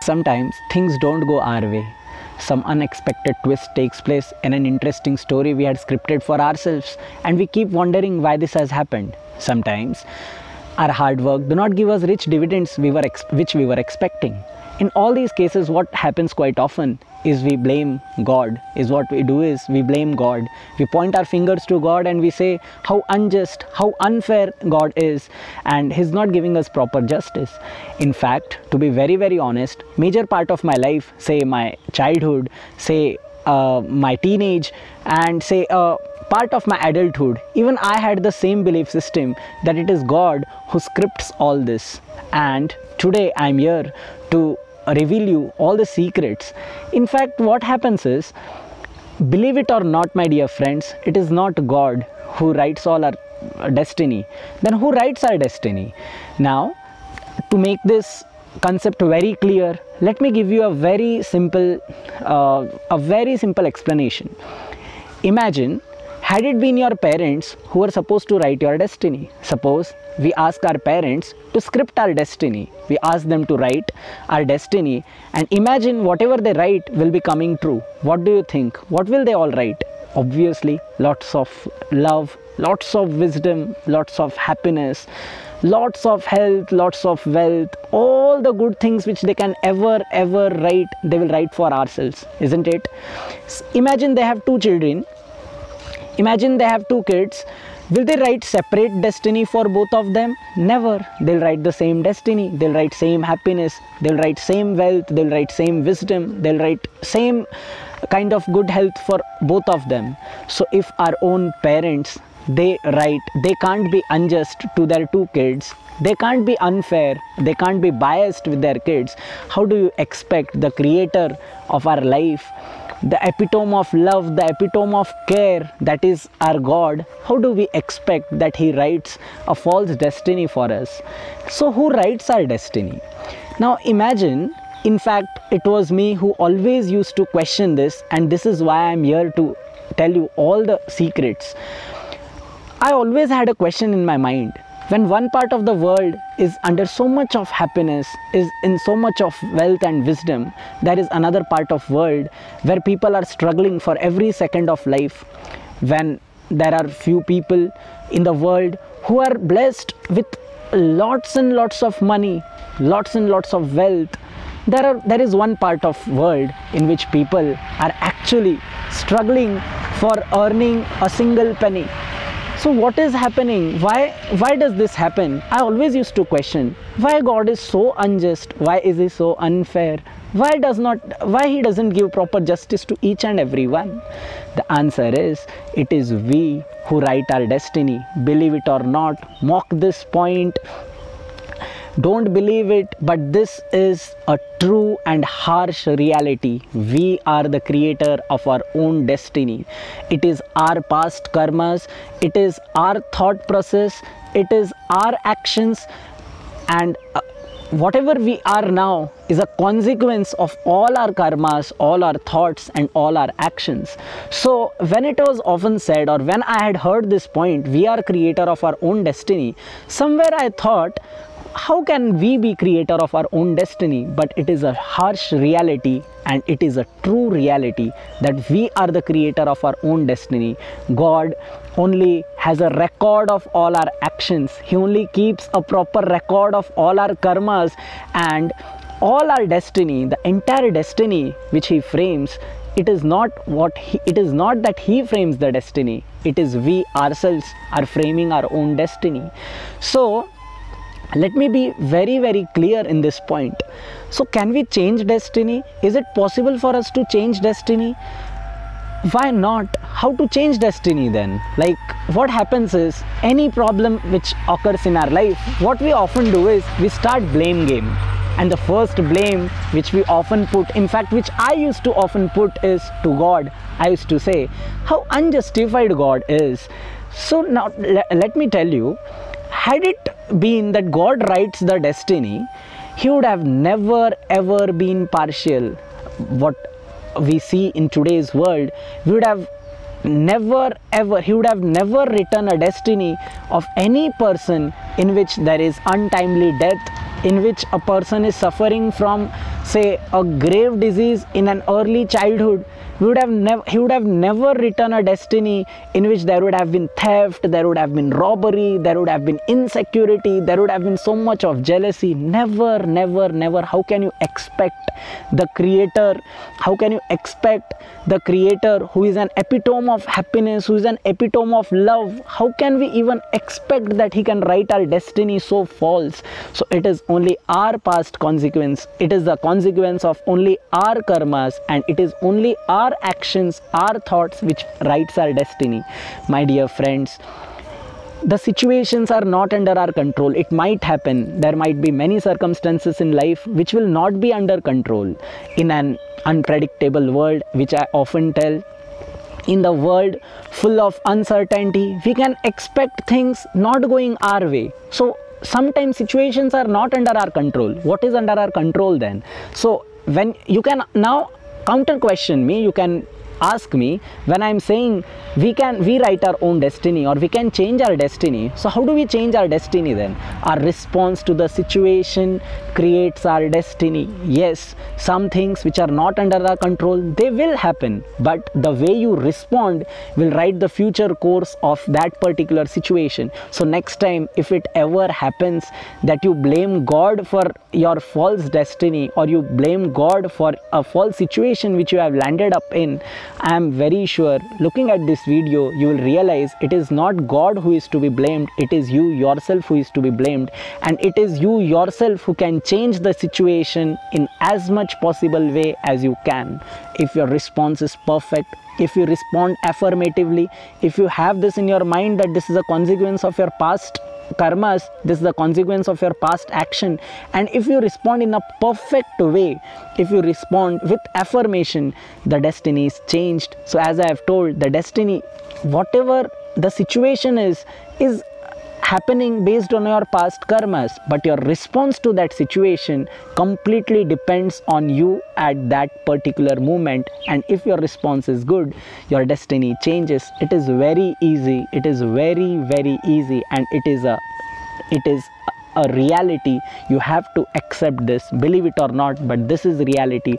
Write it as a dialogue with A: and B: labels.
A: Sometimes things don't go our way. Some unexpected twist takes place in an interesting story we had scripted for ourselves, and we keep wondering why this has happened. Sometimes our hard work do not give us rich dividends which we were expecting. In all these cases, what happens quite often is we blame God. We blame God. We point our fingers to God and we say how unjust, how unfair God is, and He's not giving us proper justice. In fact, to be very, very honest, major part of my life, say my childhood, say my teenage, and say part of my adulthood, even I had the same belief system that it is God who scripts all this. And today I'm here to reveal you all the secrets. In fact, what happens is, believe it or not, my dear friends, it is not God who writes all our destiny. Then who writes our destiny? Now, to make this concept very clear, let me give you a very simple explanation. Imagine, had it been your parents who were supposed to write your destiny. Suppose we ask our parents to script our destiny. We ask them to write our destiny, and imagine whatever they write will be coming true. What do you think? What will they all write? Obviously, lots of love, lots of wisdom, lots of happiness, lots of health, lots of wealth, all the good things which they can ever write, they will write for ourselves, isn't it? Imagine they have two children. Imagine they have two kids. Will they write separate destiny for both of them? Never. They'll write the same destiny. They'll write same happiness. They'll write same wealth. They'll write same wisdom. They'll write same kind of good health for both of them. So if our own parents, they can't be unjust to their two kids, they can't be unfair, they can't be biased with their kids, how do you expect the creator of our life, the epitome of love, the epitome of care, that is our God, how do we expect that He writes a false destiny for us? So who writes our destiny? Now imagine, in fact, it was me who always used to question this, and this is why I'm here to tell you all the secrets. I always had a question in my mind. When one part of the world is under so much of happiness, is in so much of wealth and wisdom, there is another part of world where people are struggling for every second of life. When there are few people in the world who are blessed with lots and lots of money, lots and lots of wealth, there is one part of world in which people are actually struggling for earning a single penny. So what is happening? Why does this happen? I always used to question why God is so unjust, why is He so unfair, why He doesn't give proper justice to each and every one. The answer is, it is we who write our destiny. Believe it or not, mock this point, don't believe it, but this is a true and harsh reality. We are the creator of our own destiny. It is our past karmas, it is our thought process, it is our actions, and whatever we are now is a consequence of all our karmas, all our thoughts, and all our actions. So when it was often said, or when I had heard this point, we are creator of our own destiny, somewhere I thought, how can we be creator of our own destiny? But it is a harsh reality, and it is a true reality that we are the creator of our own destiny. God only has a record of all our actions. He only keeps a proper record of all our karmas, and all our destiny, the entire destiny which He frames, it is not that He frames the destiny, it is we ourselves are framing our own destiny. So let me be very, very clear in this point. So can we change destiny? Is it possible for us to change destiny? Why not? How to change destiny then? Like, what happens is, any problem which occurs in our life, what we often do is we start blame game. And the first blame which we often put, in fact which I used to often put, is to God. I used to say how unjustified God is. So now let me tell you, had it been that God writes the destiny, He would have never ever been partial. What we see in today's world, He would have never written a destiny of any person in which there is untimely death, in which a person is suffering from say a grave disease in an early childhood, he would have never written a destiny in which there would have been theft, there would have been robbery, there would have been insecurity, there would have been so much of jealousy. Never, never, never. How can you expect the creator, who is an epitome of happiness, who is an epitome of love, how can we even expect that he can write our destiny so false? So it is only our past consequence, it is the consequence of only our karmas, and it is only our actions, our thoughts which writes our destiny. My dear friends, the situations are not under our control. It might happen, there might be many circumstances in life which will not be under control. In an unpredictable world, which I often tell, in the world full of uncertainty, we can expect things not going our way. So sometimes situations are not under our control. What is under our control then? So when you can now counter question me, you can ask me, when I'm saying we write our own destiny, or we can change our destiny, so how do we change our destiny then? Our response to the situation creates our destiny. Yes, some things which are not under our control, they will happen, but the way you respond will write the future course of that particular situation. So next time, if it ever happens that you blame God for your false destiny, or you blame God for a false situation which you have landed up in, I am very sure, looking at this video, you will realize it is not God who is to be blamed, it is you yourself who is to be blamed, and it is you yourself who can change the situation in as much possible way as you can. If your response is perfect, if you respond affirmatively, if you have this in your mind that this is a consequence of your past karmas, this is the consequence of your past action, and if you respond in a perfect way, if you respond with affirmation, the destiny is changed. So as I have told, the destiny, whatever the situation is happening based on your past karmas, but your response to that situation completely depends on you at that particular moment. And if your response is good, your destiny changes. It is very easy, it is very, very easy, and it is a reality. You have to accept this, believe it or not, but this is reality.